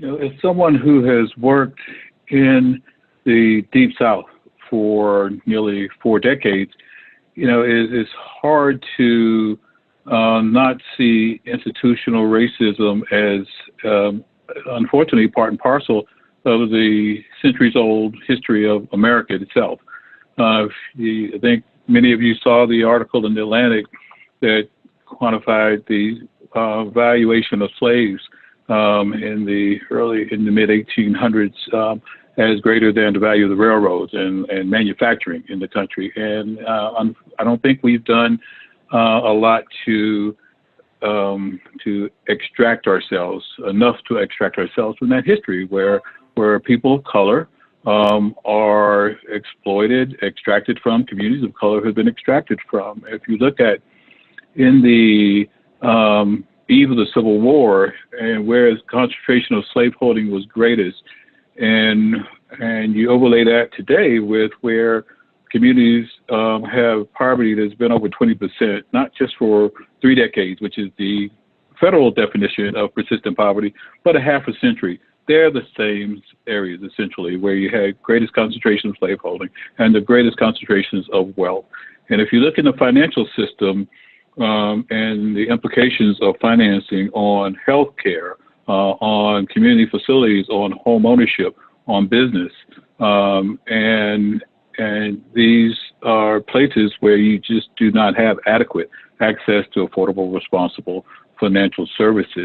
As someone who has worked in the Deep South for nearly 4 decades, it's hard to not see institutional racism as, unfortunately, part and parcel of the centuries-old history of America itself. I think many of you saw the article in the Atlantic that quantified the valuation of slaves in the mid 1800s as greater than the value of the railroads and manufacturing in the country. And I don't think we've done a lot to extract ourselves from that history where people of color are extracted from, communities of color have been extracted from. If you look at in the eve of the Civil War, and where the concentration of slaveholding was greatest, and you overlay that today with where communities have poverty that's been over 20%, not just for 3 decades, which is the federal definition of persistent poverty, but a half a century. They're the same areas, essentially, where you had greatest concentration of slaveholding and the greatest concentrations of wealth. And if you look in the financial system and the implications of financing on healthcare, on community facilities, on home ownership, on business, and these are places where you just do not have adequate access to affordable, responsible financial services.